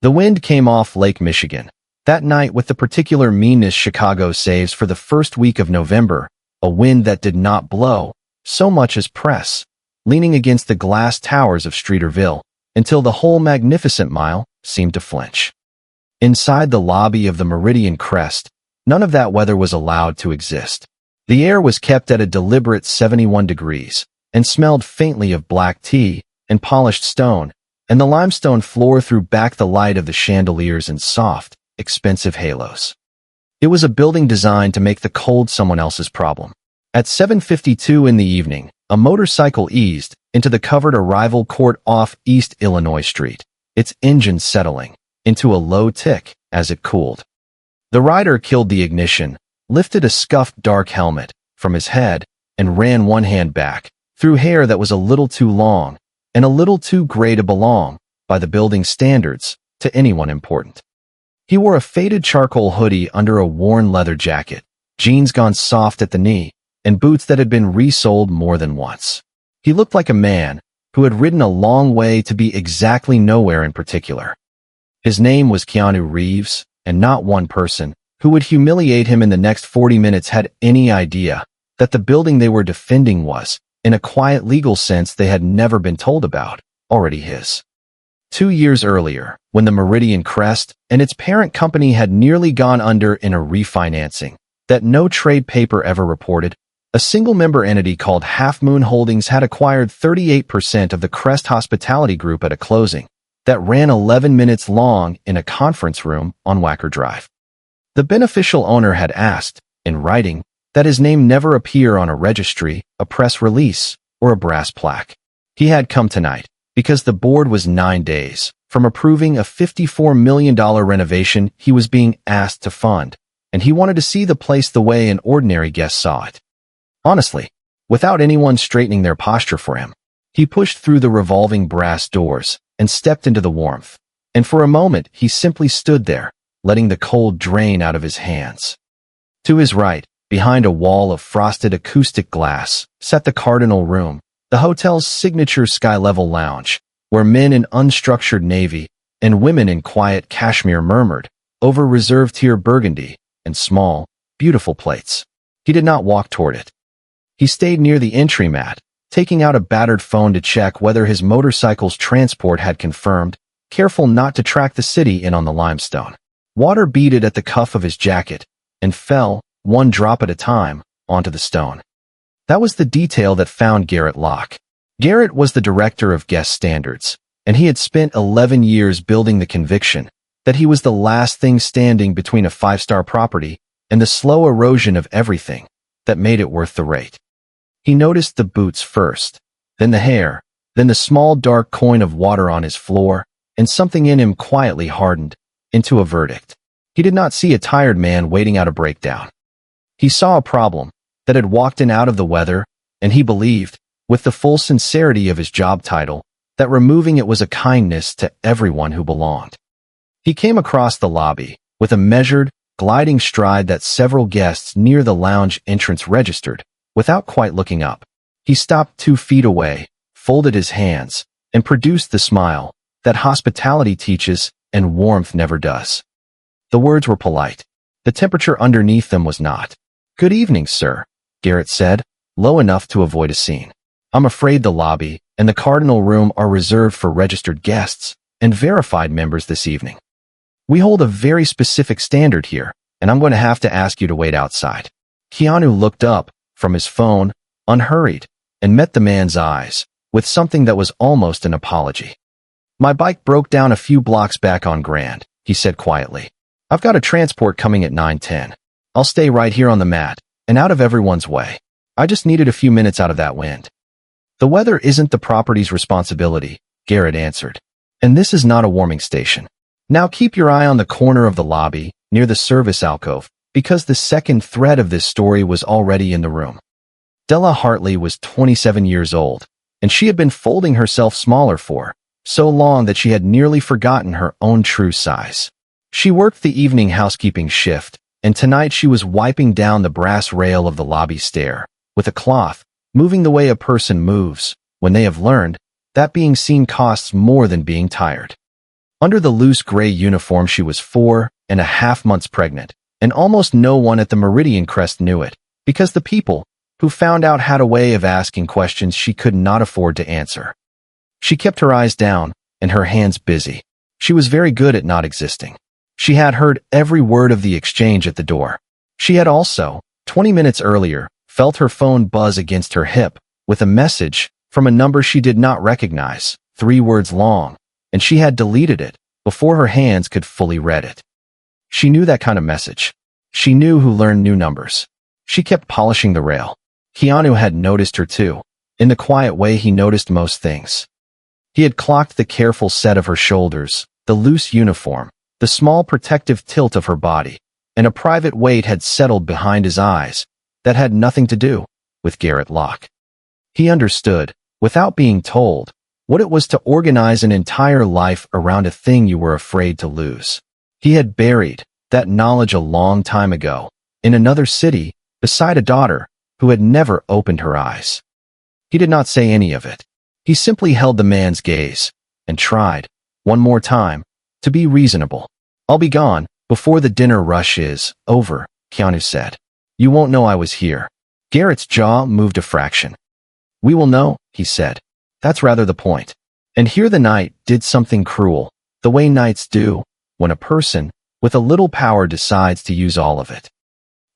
The wind came off Lake Michigan. That night, with the particular meanness Chicago saves for the first week of November, a wind that did not blow so much as press, leaning against the glass towers of Streeterville, until the whole magnificent mile seemed to flinch. Inside the lobby of the Meridian Crest, none of that weather was allowed to exist. The air was kept at a deliberate 71 degrees, and smelled faintly of black tea and polished stone, and the limestone floor threw back the light of the chandeliers in soft, expensive halos. It was a building designed to make the cold someone else's problem. At 7:52 in the evening, a motorcycle eased into the covered arrival court off East Illinois Street, its engine settling into a low tick as it cooled. The rider killed the ignition, lifted a scuffed dark helmet from his head, and ran one hand back through hair that was a little too long and a little too gray to belong, by the building's standards, to anyone important. He wore a faded charcoal hoodie under a worn leather jacket, jeans gone soft at the knee, and boots that had been resoled more than once. He looked like a man who had ridden a long way to be exactly nowhere in particular. His name was Keanu Reeves, and not one person who would humiliate him in the next 40 minutes had any idea that the building they were defending was, in a quiet legal sense they had never been told about, already his. 2 years earlier, when the Meridian Crest and its parent company had nearly gone under in a refinancing that no trade paper ever reported, a single-member entity called Half Moon Holdings had acquired 38% of the Crest Hospitality Group at a closing that ran 11 minutes long in a conference room on Wacker Drive. The beneficial owner had asked, in writing, that his name never appear on a registry, a press release, or a brass plaque. He had come tonight because the board was 9 days from approving a $54 million renovation he was being asked to fund, and he wanted to see the place the way an ordinary guest saw it. Honestly, without anyone straightening their posture for him, he pushed through the revolving brass doors and stepped into the warmth, and for a moment he simply stood there, letting the cold drain out of his hands. To his right, behind a wall of frosted acoustic glass, sat the Cardinal Room, the hotel's signature sky-level lounge, where men in unstructured navy and women in quiet cashmere murmured over reserve-tier burgundy and small, beautiful plates. He did not walk toward it. He stayed near the entry mat, taking out a battered phone to check whether his motorcycle's transport had confirmed, careful not to track the city in on the limestone. Water beaded at the cuff of his jacket and fell, one drop at a time, onto the stone. That was the detail that found Garrett Locke. Garrett was the director of guest standards, and he had spent 11 years building the conviction that he was the last thing standing between a five-star property and the slow erosion of everything that made it worth the rate. He noticed the boots first, then the hair, then the small dark coin of water on his floor, and something in him quietly hardened into a verdict. He did not see a tired man waiting out a breakdown. He saw a problem that had walked in out of the weather, and he believed, with the full sincerity of his job title, that removing it was a kindness to everyone who belonged. He came across the lobby with a measured, gliding stride that several guests near the lounge entrance registered, without quite looking up. He stopped 2 feet away, folded his hands, and produced the smile that hospitality teaches and warmth never does. The words were polite. The temperature underneath them was not. "Good evening, sir," Garrett said, low enough to avoid a scene. "I'm afraid the lobby and the Cardinal Room are reserved for registered guests and verified members this evening. We hold a very specific standard here, and I'm going to have to ask you to wait outside." Keanu looked up from his phone, unhurried, and met the man's eyes with something that was almost an apology. "My bike broke down a few blocks back on Grand," he said quietly. "I've got a transport coming at 9:10. I'll stay right here on the mat and out of everyone's way. I just needed a few minutes out of that wind." "The weather isn't the property's responsibility," Garrett answered. "And this is not a warming station. Now keep your eye on the corner of the lobby, near the service alcove, because the second thread of this story was already in the room." Della Hartley was 27 years old, and she had been folding herself smaller for so long that she had nearly forgotten her own true size. She worked the evening housekeeping shift, and tonight she was wiping down the brass rail of the lobby stair with a cloth, moving the way a person moves when they have learned that being seen costs more than being tired. Under the loose gray uniform, she was 4.5 months pregnant, and almost no one at the Meridian Crest knew it, because the people who found out had a way of asking questions she could not afford to answer. She kept her eyes down and her hands busy. She was very good at not existing. She had heard every word of the exchange at the door. She had also, 20 minutes earlier, felt her phone buzz against her hip with a message from a number she did not recognize, 3 words long, and she had deleted it before her hands could fully read it. She knew that kind of message. She knew who learned new numbers. She kept polishing the rail. Keanu had noticed her too. In the quiet way he noticed most things. He had clocked the careful set of her shoulders, the loose uniform, the small protective tilt of her body, and a private weight had settled behind his eyes that had nothing to do with Garrett Locke. He understood, without being told, what it was to organize an entire life around a thing you were afraid to lose. He had buried that knowledge a long time ago, in another city, beside a daughter who had never opened her eyes. He did not say any of it. He simply held the man's gaze and tried, one more time, to be reasonable. "I'll be gone before the dinner rush is over," Keanu said. "You won't know I was here." Garrett's jaw moved a fraction. "We will know," he said. "That's rather the point." And here the night did something cruel, the way nights do, when a person with a little power decides to use all of it.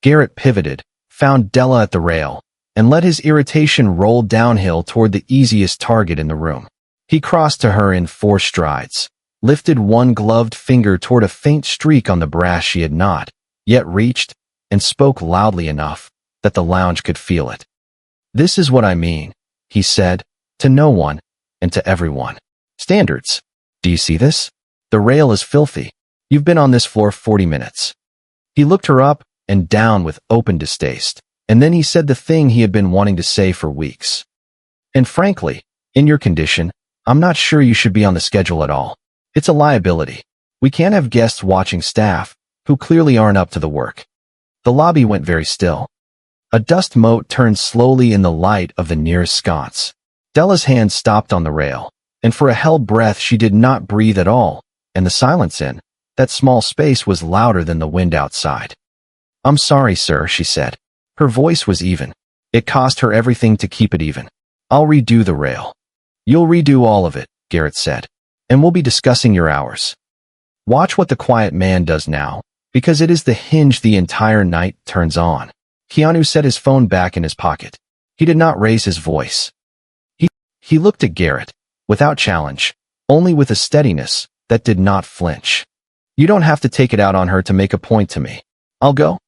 Garrett pivoted, found Della at the rail, and let his irritation roll downhill toward the easiest target in the room. He crossed to her in 4 strides, lifted one gloved finger toward a faint streak on the brass she had not yet reached, and spoke loudly enough that the lounge could feel it. "This is what I mean," he said, "to no one and to everyone. Standards. Do you see this? The rail is filthy. You've been on this floor 40 minutes. He looked her up and down with open distaste, and then he said the thing he had been wanting to say for weeks. "And frankly, in your condition, I'm not sure you should be on the schedule at all. It's a liability. We can't have guests watching staff who clearly aren't up to the work." The lobby went very still. A dust mote turned slowly in the light of the nearest sconce. Della's hand stopped on the rail, and for a held breath she did not breathe at all, and the silence in that small space was louder than the wind outside. "I'm sorry, sir," she said. Her voice was even. It cost her everything to keep it even. "I'll redo the rail." "You'll redo all of it," Garrett said. "And we'll be discussing your hours. Watch what the quiet man does now, because it is the hinge the entire night turns on." Keanu set his phone back in his pocket. He did not raise his voice. He looked at Garrett, without challenge, only with a steadiness that did not flinch. "You don't have to take it out on her to make a point to me. I'll go."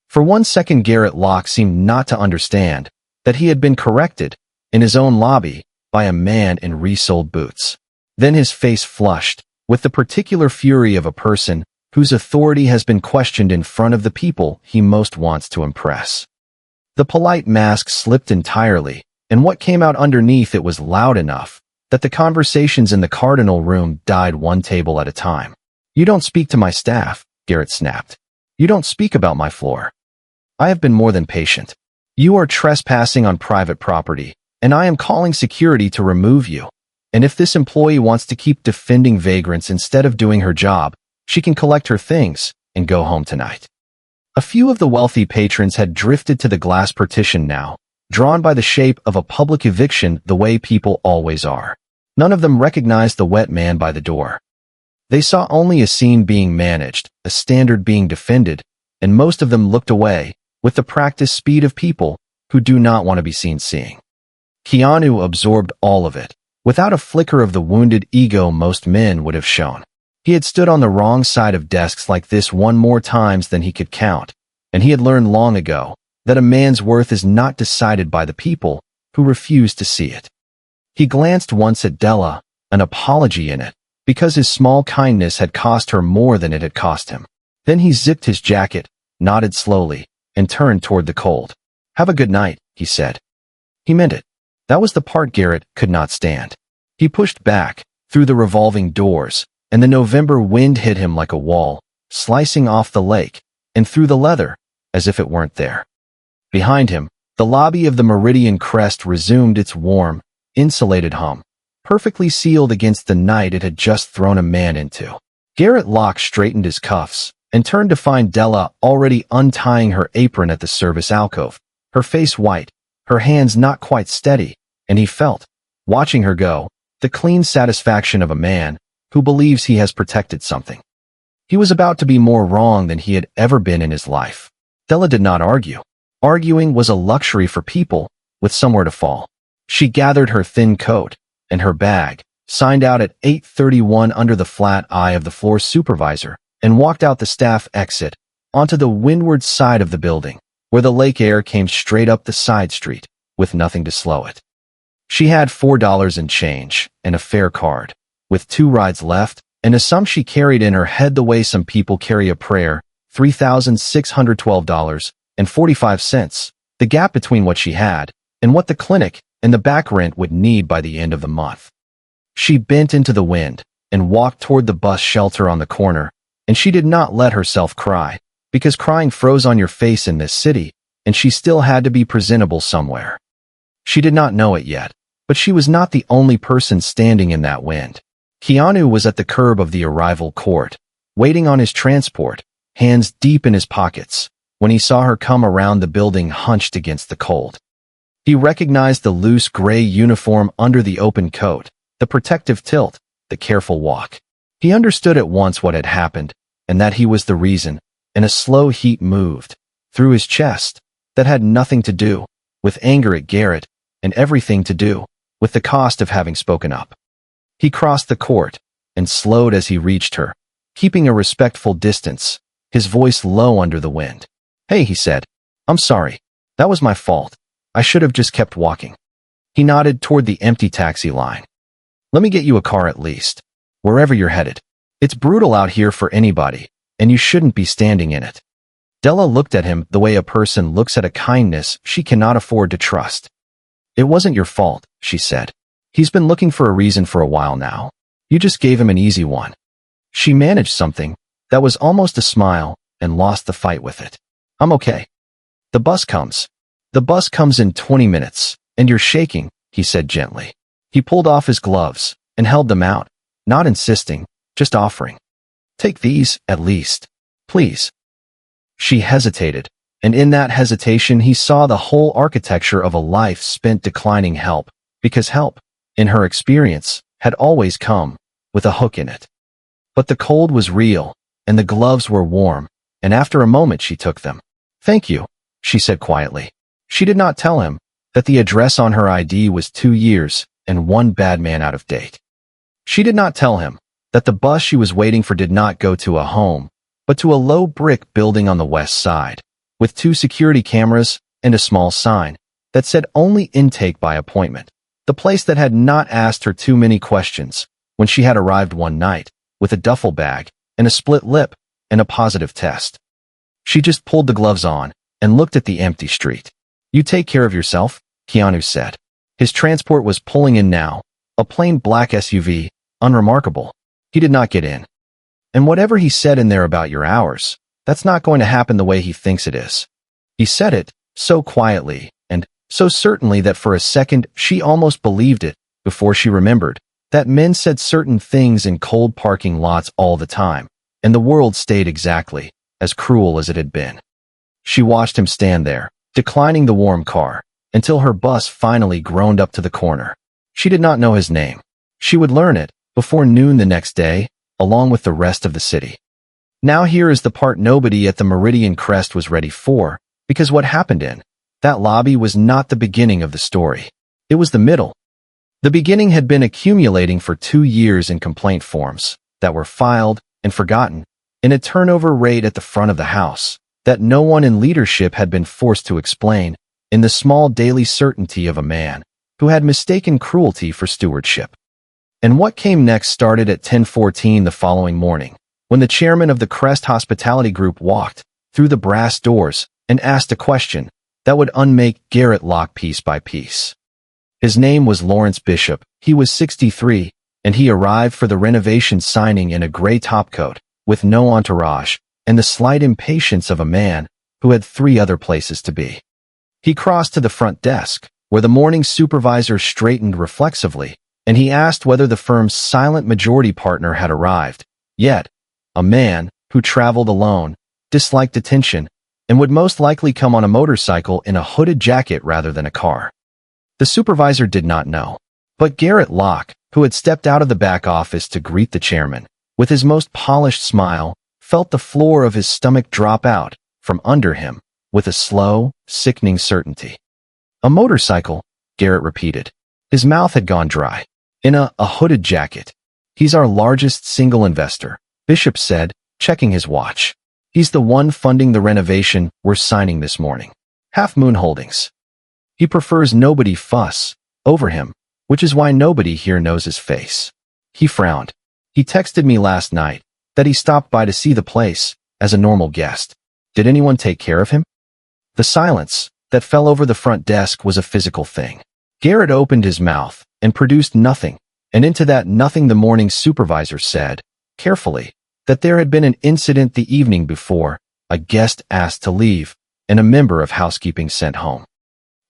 For 1 second Garrett Locke seemed not to understand that he had been corrected in his own lobby by a man in resoled boots. Then his face flushed with the particular fury of a person whose authority has been questioned in front of the people he most wants to impress. The polite mask slipped entirely, and what came out underneath it was loud enough that the conversations in the Cardinal room died one table at a time. "You don't speak to my staff," Garrett snapped. "You don't speak about my floor. I have been more than patient. You are trespassing on private property, and I am calling security to remove you. And if this employee wants to keep defending vagrants instead of doing her job, she can collect her things and go home tonight." A few of the wealthy patrons had drifted to the glass partition now, drawn by the shape of a public eviction the way people always are. None of them recognized the wet man by the door. They saw only a scene being managed, a standard being defended, and most of them looked away, with the practiced speed of people who do not want to be seen seeing. Keanu absorbed all of it, without a flicker of the wounded ego most men would have shown. He had stood on the wrong side of desks like this one more times than he could count, and he had learned long ago that a man's worth is not decided by the people who refuse to see it. He glanced once at Della, an apology in it, because his small kindness had cost her more than it had cost him. Then he zipped his jacket, nodded slowly, and turned toward the cold. "Have a good night," he said. He meant it. That was the part Garrett could not stand. He pushed back, through the revolving doors, and the November wind hit him like a wall, slicing off the lake, and through the leather, as if it weren't there. Behind him, the lobby of the Meridian Crest resumed its warm, insulated hum, perfectly sealed against the night it had just thrown a man into. Garrett Locke straightened his cuffs and turned to find Della already untying her apron at the service alcove, her face white, her hands not quite steady, and he felt, watching her go, the clean satisfaction of a man who believes he has protected something. He was about to be more wrong than he had ever been in his life. Della did not argue. Arguing was a luxury for people with somewhere to fall. She gathered her thin coat and her bag, signed out at 8:31 under the flat eye of the floor supervisor, and walked out the staff exit onto the windward side of the building, where the lake air came straight up the side street, with nothing to slow it. She had $4 in change and a fare card, with 2 rides left, and a sum she carried in her head the way some people carry a prayer, $3,612.45, the gap between what she had and what the clinic and the back rent would need by the end of the month. She bent into the wind and walked toward the bus shelter on the corner, and she did not let herself cry, because crying froze on your face in this city, and she still had to be presentable somewhere. She did not know it yet, but she was not the only person standing in that wind. Keanu was at the curb of the arrival court, waiting on his transport, hands deep in his pockets, when he saw her come around the building hunched against the cold. He recognized the loose gray uniform under the open coat, the protective tilt, the careful walk. He understood at once what had happened, and that he was the reason, and a slow heat moved through his chest that had nothing to do with anger at Garrett and everything to do with the cost of having spoken up. He crossed the court and slowed as he reached her, keeping a respectful distance, his voice low under the wind. "Hey," he said. "I'm sorry. That was my fault. I should have just kept walking." He nodded toward the empty taxi line. "Let me get you a car at least, wherever you're headed. It's brutal out here for anybody, and you shouldn't be standing in it." Della looked at him the way a person looks at a kindness she cannot afford to trust. "It wasn't your fault," she said. "He's been looking for a reason for a while now. You just gave him an easy one." She managed something that was almost a smile and lost the fight with it. "I'm okay. The bus comes. The bus comes in 20 minutes, and you're shaking," he said gently. He pulled off his gloves and held them out, not insisting, just offering. "Take these, at least. Please." She hesitated, and in that hesitation he saw the whole architecture of a life spent declining help, because help, in her experience, had always come with a hook in it. But the cold was real, and the gloves were warm, and after a moment she took them. "Thank you," she said quietly. She did not tell him that the address on her ID was 2 years and 1 bad man out of date. She did not tell him that the bus she was waiting for did not go to a home, but to a low brick building on the west side, with 2 security cameras and a small sign that said only intake by appointment, the place that had not asked her too many questions when she had arrived one night with a duffel bag and a split lip and a positive test. She just pulled the gloves on and looked at the empty street. "You take care of yourself," Keanu said. His transport was pulling in now, a plain black SUV, unremarkable. He did not get in. "And whatever he said in there about your hours, that's not going to happen the way he thinks it is." He said it so quietly and so certainly that for a second she almost believed it before she remembered that men said certain things in cold parking lots all the time, and the world stayed exactly as cruel as it had been. She watched him stand there, declining the warm car, until her bus finally groaned up to the corner. She did not know his name. She would learn it before noon the next day, along with the rest of the city. Now here is the part nobody at the Meridian Crest was ready for, because what happened in that lobby was not the beginning of the story. It was the middle. The beginning had been accumulating for 2 years in complaint forms that were filed and forgotten, in a turnover rate at the front of the house that no one in leadership had been forced to explain, in the small daily certainty of a man who had mistaken cruelty for stewardship. And what came next started at 10:14 the following morning, when the chairman of the Crest Hospitality Group walked through the brass doors and asked a question that would unmake Garrett Locke piece by piece. His name was Lawrence Bishop. He was 63, and he arrived for the renovation signing in a gray topcoat, with no entourage, and the slight impatience of a man who had 3 other places to be. He crossed to the front desk, where the morning supervisor straightened reflexively and he asked whether the firm's silent majority partner had arrived. Yet, a man, who traveled alone, disliked attention, and would most likely come on a motorcycle in a hooded jacket rather than a car. The supervisor did not know. But Garrett Locke, who had stepped out of the back office to greet the chairman, with his most polished smile, felt the floor of his stomach drop out from under him with a slow, sickening certainty. A motorcycle, Garrett repeated. His mouth had gone dry. In a hooded jacket. He's our largest single investor, Bishop said, checking his watch. He's the one funding the renovation we're signing this morning. Half Moon Holdings. He prefers nobody fuss over him, which is why nobody here knows his face. He frowned. He texted me last night that he stopped by to see the place as a normal guest. Did anyone take care of him? The silence that fell over the front desk was a physical thing. Garrett opened his mouth and produced nothing, and into that nothing the morning supervisor said, carefully, that there had been an incident the evening before, a guest asked to leave, and a member of housekeeping sent home.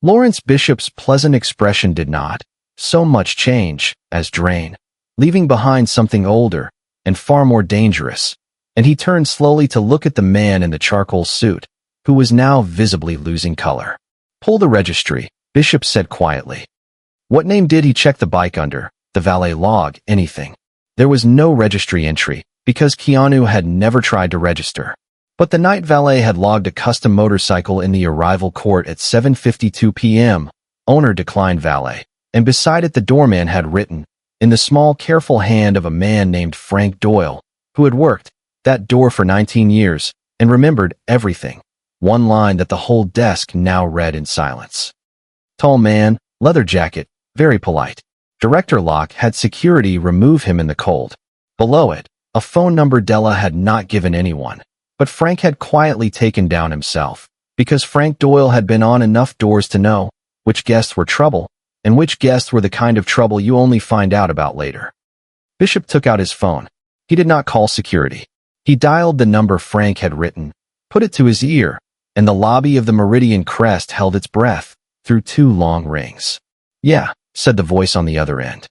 Lawrence Bishop's pleasant expression did not so much change as drain, leaving behind something older and far more dangerous, and he turned slowly to look at the man in the charcoal suit, who was now visibly losing color. Pull the registry, Bishop said quietly. What name did he check the bike under? The valet log, anything. There was no registry entry, because Keanu had never tried to register. But the night valet had logged a custom motorcycle in the arrival court at 7:52 p.m. Owner declined valet, and beside it the doorman had written, in the small, careful hand of a man named Frank Doyle, who had worked that door for 19 years and remembered everything, one line that the whole desk now read in silence. Tall man, leather jacket, very polite. Director Locke had security remove him in the cold. Below it, a phone number Della had not given anyone, but Frank had quietly taken down himself, because Frank Doyle had been on enough doors to know which guests were trouble, and which guests were the kind of trouble you only find out about later. Bishop took out his phone. He did not call security. He dialed the number Frank had written, put it to his ear, and the lobby of the Meridian Crest held its breath through 2 long rings. Yeah, said the voice on the other end.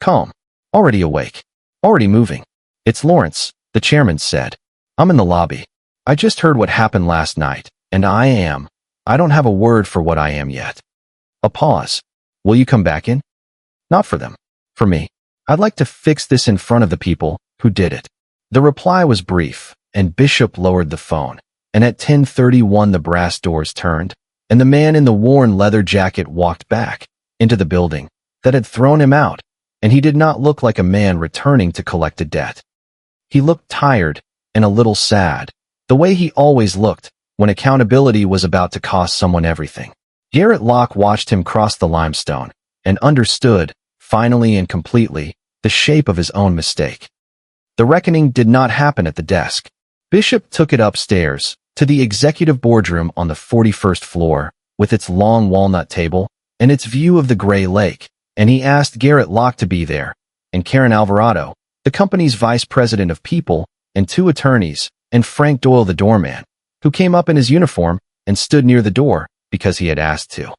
Calm. Already awake. Already moving. It's Lawrence, the chairman said. I'm in the lobby. I just heard what happened last night, and I don't have a word for what I am yet. A pause. Will you come back in? Not for them. For me. I'd like to fix this in front of the people who did it. The reply was brief, and Bishop lowered the phone, and at 10:31 the brass doors turned, and the man in the worn leather jacket walked back into the building that had thrown him out, and he did not look like a man returning to collect a debt. He looked tired and a little sad, the way he always looked when accountability was about to cost someone everything. Garrett Locke watched him cross the limestone and understood, finally and completely, the shape of his own mistake. The reckoning did not happen at the desk. Bishop took it upstairs to the executive boardroom on the 41st floor with its long walnut table and its view of the gray lake, and he asked Garrett Locke to be there, and Karen Alvarado, the company's vice president of people, and 2 attorneys, and Frank Doyle the doorman, who came up in his uniform and stood near the door because he had asked to.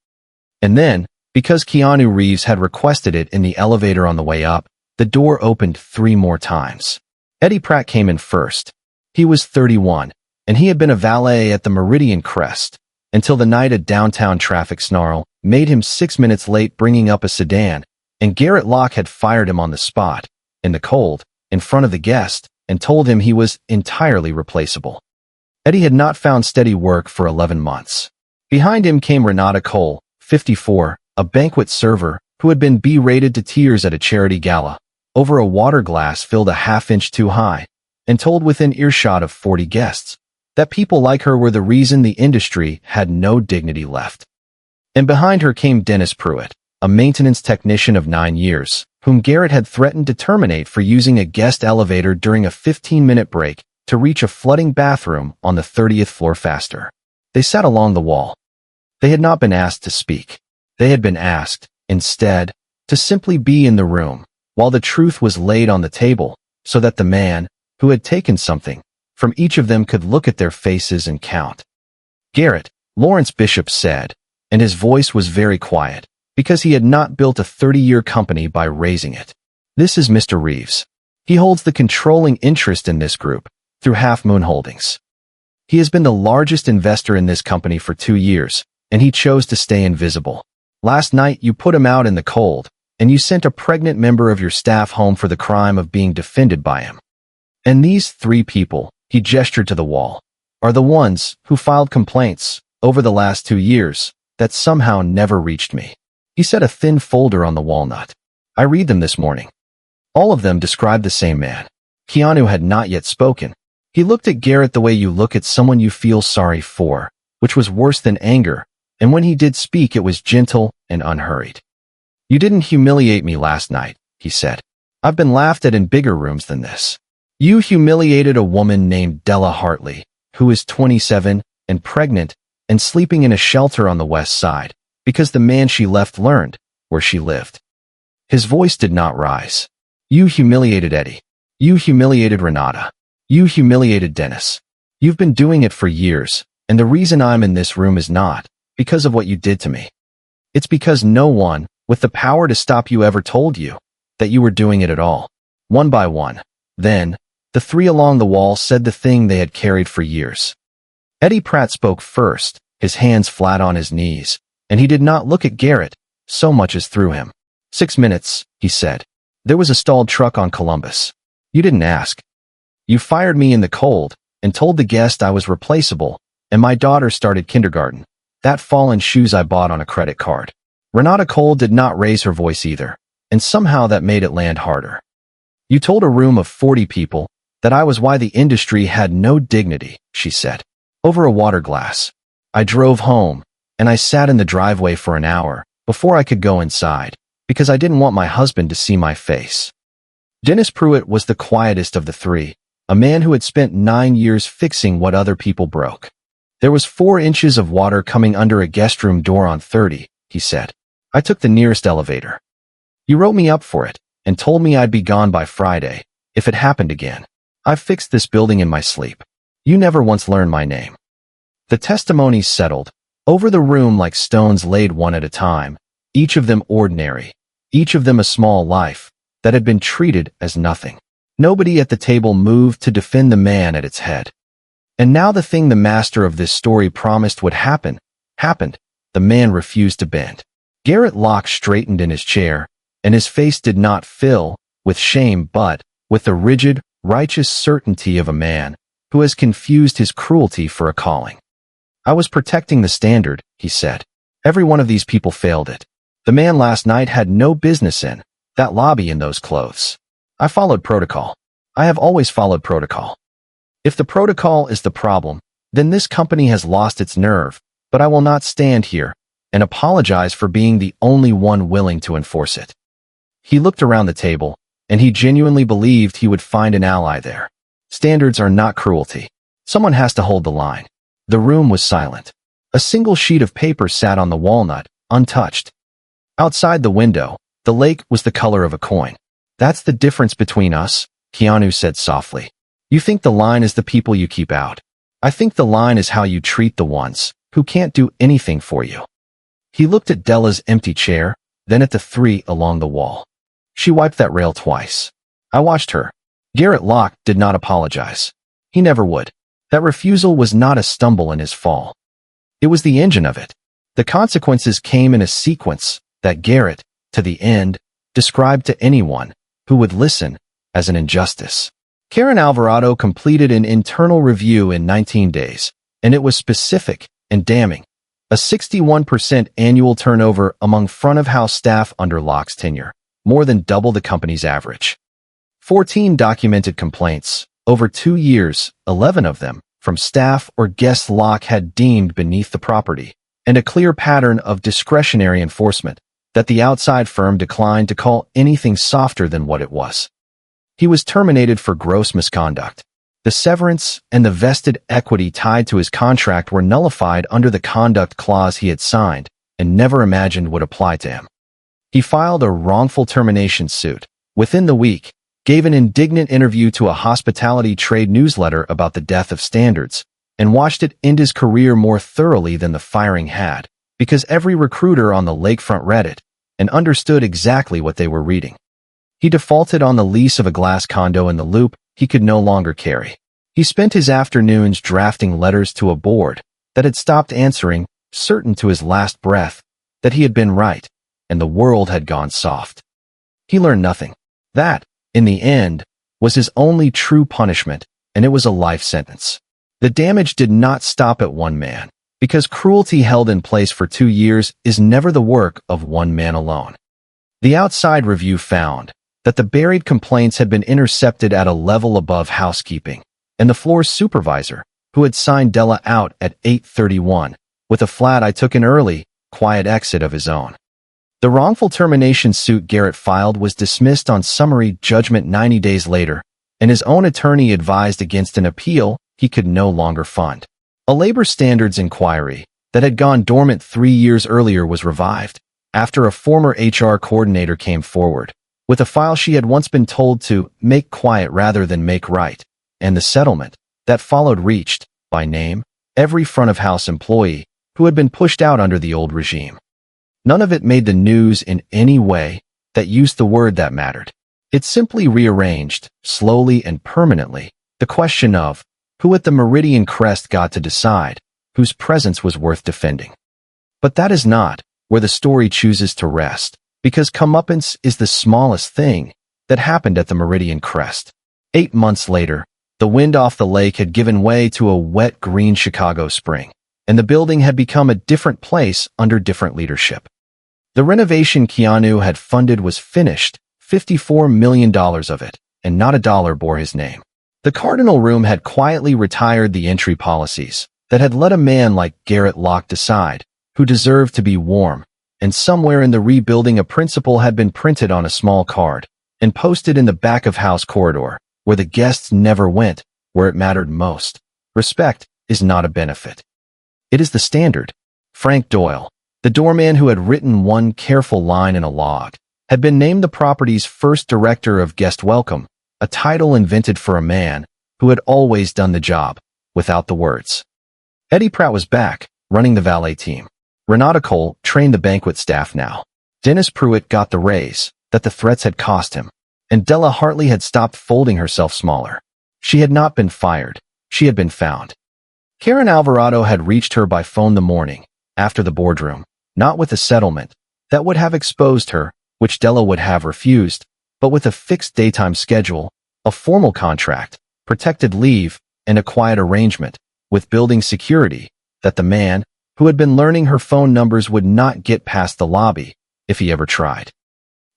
And then, because Keanu Reeves had requested it in the elevator on the way up, the door opened 3 more times. Eddie Pratt came in first. He was 31, and he had been a valet at the Meridian Crest until the night a downtown traffic snarl made him 6 minutes late bringing up a sedan, and Garrett Locke had fired him on the spot, in the cold, in front of the guest, and told him he was entirely replaceable. Eddie had not found steady work for 11 months. Behind him came Renata Cole, 54, a banquet server who had been berated to tears at a charity gala over a water glass filled a half-inch too high, and told within earshot of 40 guests that people like her were the reason the industry had no dignity left. And behind her came Dennis Pruitt, a maintenance technician of 9 years, whom Garrett had threatened to terminate for using a guest elevator during a 15-minute break to reach a flooding bathroom on the 30th floor faster. They sat along the wall. They had not been asked to speak. They had been asked, instead, to simply be in the room, while the truth was laid on the table, so that the man, who had taken something, from each of them could look at their faces and count. Garrett, Lawrence Bishop said, and his voice was very quiet, because he had not built a 30-year company by raising it. This is Mr. Reeves. He holds the controlling interest in this group through Half Moon Holdings. He has been the largest investor in this company for 2 years, and he chose to stay invisible. Last night, you put him out in the cold, and you sent a pregnant member of your staff home for the crime of being defended by him. And these 3 people, he gestured to the wall, are the ones who filed complaints over the last 2 years that somehow never reached me. He set a thin folder on the walnut. I read them this morning. All of them describe the same man. Keanu had not yet spoken. He looked at Garrett the way you look at someone you feel sorry for, which was worse than anger, and when he did speak it was gentle and unhurried. You didn't humiliate me last night, he said. I've been laughed at in bigger rooms than this. You humiliated a woman named Della Hartley, who is 27 and pregnant and sleeping in a shelter on the west side, because the man she left learned where she lived. His voice did not rise. You humiliated Eddie. You humiliated Renata. You humiliated Dennis. You've been doing it for years, and the reason I'm in this room is not because of what you did to me. It's because no one with the power to stop you ever told you that you were doing it at all. One by one. Then, the 3 along the wall said the thing they had carried for years. Eddie Pratt spoke first, his hands flat on his knees, and he did not look at Garrett so much as through him. 6 minutes, he said. There was a stalled truck on Columbus. You didn't ask. You fired me in the cold and told the guest I was replaceable, and my daughter started kindergarten. That fallen shoes I bought on a credit card. Renata Cole did not raise her voice either, and somehow that made it land harder. You told a room of 40 people that I was why the industry had no dignity, she said. Over a water glass. I drove home, and I sat in the driveway for an hour before I could go inside, because I didn't want my husband to see my face. Dennis Pruitt was the quietest of the 3, a man who had spent 9 years fixing what other people broke. There was 4 inches of water coming under a guest room door on 30, he said. I took the nearest elevator. You wrote me up for it and told me I'd be gone by Friday if it happened again. I've fixed this building in my sleep. You never once learned my name. The testimonies settled over the room like stones laid one at a time, each of them ordinary, each of them a small life that had been treated as nothing. Nobody at the table moved to defend the man at its head. And now the thing the master of this story promised would happen, happened. The man refused to bend. Garrett Locke straightened in his chair, and his face did not fill with shame but with the rigid, righteous certainty of a man who has confused his cruelty for a calling. I was protecting the standard, he said. Every one of these people failed it. The man last night had no business in that lobby in those clothes. I followed protocol. I have always followed protocol. If the protocol is the problem, then this company has lost its nerve, but I will not stand here and apologize for being the only one willing to enforce it. He looked around the table, and he genuinely believed he would find an ally there. Standards are not cruelty. Someone has to hold the line. The room was silent. A single sheet of paper sat on the walnut, untouched. Outside the window, the lake was the color of a coin. That's the difference between us, Keanu said softly. You think the line is the people you keep out. I think the line is how you treat the ones who can't do anything for you. He looked at Della's empty chair, then at the 3 along the wall. She wiped that rail twice. I watched her. Garrett Locke did not apologize. He never would. That refusal was not a stumble in his fall. It was the engine of it. The consequences came in a sequence that Garrett, to the end, described to anyone who would listen as an injustice. Karen Alvarado completed an internal review in 19 days, and it was specific and damning. A 61% annual turnover among front-of-house staff under Locke's tenure, more than double the company's average. 14 documented complaints. Over 2 years, 11 of them, from staff or guests Locke had deemed beneath the property, and a clear pattern of discretionary enforcement that the outside firm declined to call anything softer than what it was. He was terminated for gross misconduct. The severance and the vested equity tied to his contract were nullified under the conduct clause he had signed and never imagined would apply to him. He filed a wrongful termination suit. Within the week, gave an indignant interview to a hospitality trade newsletter about the death of standards, and watched it end his career more thoroughly than the firing had, because every recruiter on the lakefront Reddit and understood exactly what they were reading. He defaulted on the lease of a glass condo in the Loop he could no longer carry. He spent his afternoons drafting letters to a board that had stopped answering, certain to his last breath that he had been right, and the world had gone soft. He learned nothing. That, in the end, was his only true punishment, and it was a life sentence. The damage did not stop at one man, because cruelty held in place for 2 years is never the work of one man alone. The outside review found that the buried complaints had been intercepted at a level above housekeeping, and the floor's supervisor, who had signed Della out at 8:31, with a flat I took an early, quiet exit of his own. The wrongful termination suit Garrett filed was dismissed on summary judgment 90 days later, and his own attorney advised against an appeal he could no longer fund. A labor standards inquiry that had gone dormant 3 years earlier was revived after a former HR coordinator came forward with a file she had once been told to make quiet rather than make right, and the settlement that followed reached, by name, every front-of-house employee who had been pushed out under the old regime. None of it made the news in any way that used the word that mattered. It simply rearranged, slowly and permanently, the question of who at the Meridian crest got to decide whose presence was worth defending. But that is not where the story chooses to rest, because comeuppance is the smallest thing that happened at the Meridian crest. 8 months later, the wind off the lake had given way to a wet green Chicago spring, and the building had become a different place under different leadership. The renovation Keanu had funded was finished, $54 million of it, and not a dollar bore his name. The Cardinal Room had quietly retired the entry policies that had let a man like Garrett Locke decide who deserved to be warm, and somewhere in the rebuilding a principle had been printed on a small card and posted in the back of house corridor, where the guests never went, where it mattered most. Respect is not a benefit. It is the standard. Frank Doyle, the doorman who had written one careful line in a log, had been named the property's first director of guest welcome, a title invented for a man who had always done the job, without the words. Eddie Pratt was back, running the valet team. Renata Cole trained the banquet staff now. Dennis Pruitt got the raise that the threats had cost him, and Della Hartley had stopped folding herself smaller. She had not been fired. She had been found. Karen Alvarado had reached her by phone the morning after the boardroom, not with a settlement that would have exposed her, which Della would have refused, but with a fixed daytime schedule, a formal contract, protected leave, and a quiet arrangement with building security that the man who had been learning her phone numbers would not get past the lobby if he ever tried.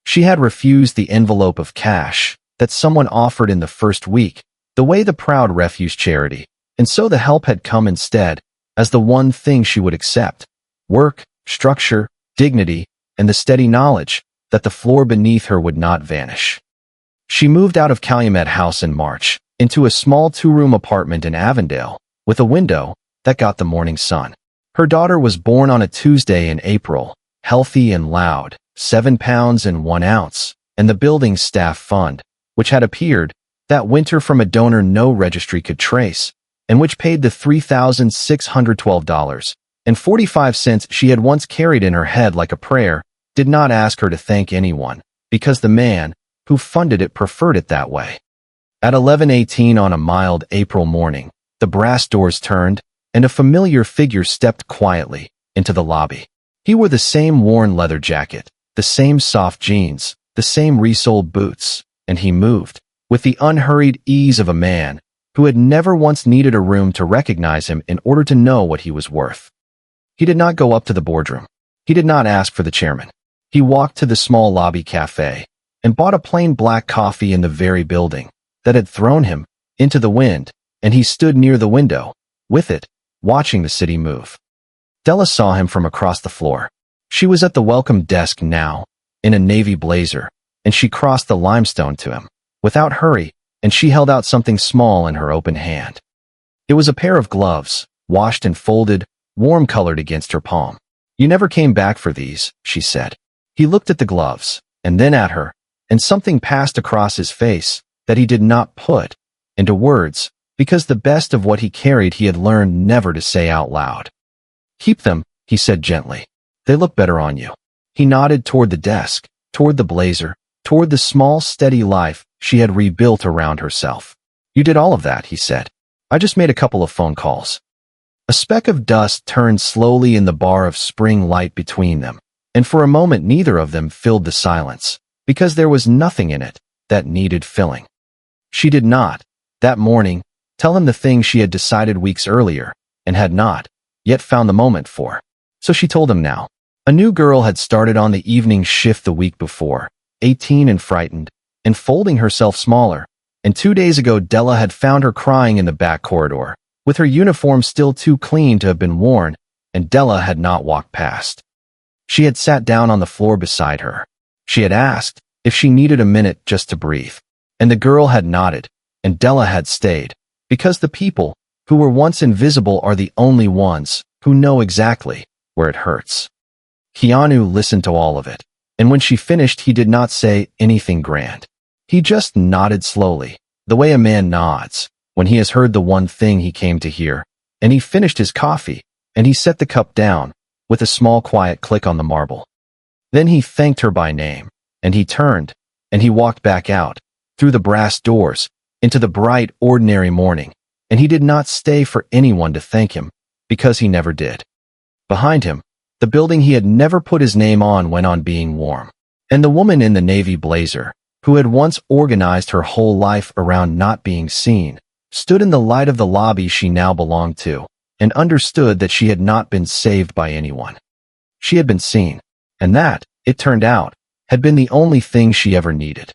She had refused the envelope of cash that someone offered in the first week, the way the Proud refused charity, and so the help had come instead as the one thing she would accept: work, structure, dignity, and the steady knowledge that the floor beneath her would not vanish. She moved out of Calumet House in March into a small 2-room apartment in Avondale with a window that got the morning sun. Her daughter was born on a Tuesday in April, healthy and loud, 7 pounds and 1 ounce, and the building's staff fund, which had appeared that winter from a donor no registry could trace, and which paid the $3,612.45 she had once carried in her head like a prayer, did not ask her to thank anyone, because the man who funded it preferred it that way. At 11:18 on a mild April morning, the brass doors turned, and a familiar figure stepped quietly into the lobby. He wore the same worn leather jacket, the same soft jeans, the same resoled boots, and he moved with the unhurried ease of a man who had never once needed a room to recognize him in order to know what he was worth. He did not go up to the boardroom. He did not ask for the chairman. He walked to the small lobby cafe and bought a plain black coffee in the very building that had thrown him into the wind, and he stood near the window, with it, watching the city move. Della saw him from across the floor. She was at the welcome desk now, in a navy blazer, and she crossed the limestone to him, without hurry, and she held out something small in her open hand. It was a pair of gloves, washed and folded, warm-colored against her palm. "You never came back for these," she said. He looked at the gloves, and then at her, and something passed across his face that he did not put into words, because the best of what he carried he had learned never to say out loud. "Keep them," he said gently. "They look better on you." He nodded toward the desk, toward the blazer, toward the small, steady life she had rebuilt around herself. You did all of that, he said. I just made a couple of phone calls. A speck of dust turned slowly in the bar of spring light between them, and for a moment neither of them filled the silence, because there was nothing in it that needed filling. She did not, that morning, tell him the thing she had decided weeks earlier, and had not yet found the moment for. So she told him now. A new girl had started on the evening shift the week before, 18 and frightened, and folding herself smaller, and 2 days ago Della had found her crying in the back corridor, with her uniform still too clean to have been worn, and Della had not walked past. She had sat down on the floor beside her. She had asked if she needed a minute just to breathe, and the girl had nodded, and Della had stayed, because the people who were once invisible are the only ones who know exactly where it hurts. Keanu listened to all of it, and when she finished he did not say anything grand. He just nodded slowly, the way a man nods when he has heard the one thing he came to hear, and he finished his coffee, and he set the cup down, with a small quiet click on the marble. Then he thanked her by name, and he turned, and he walked back out, through the brass doors, into the bright, ordinary morning, and he did not stay for anyone to thank him, because he never did. Behind him, the building he had never put his name on went on being warm, and the woman in the navy blazer, who had once organized her whole life around not being seen, stood in the light of the lobby she now belonged to, and understood that she had not been saved by anyone. She had been seen, and that, it turned out, had been the only thing she ever needed.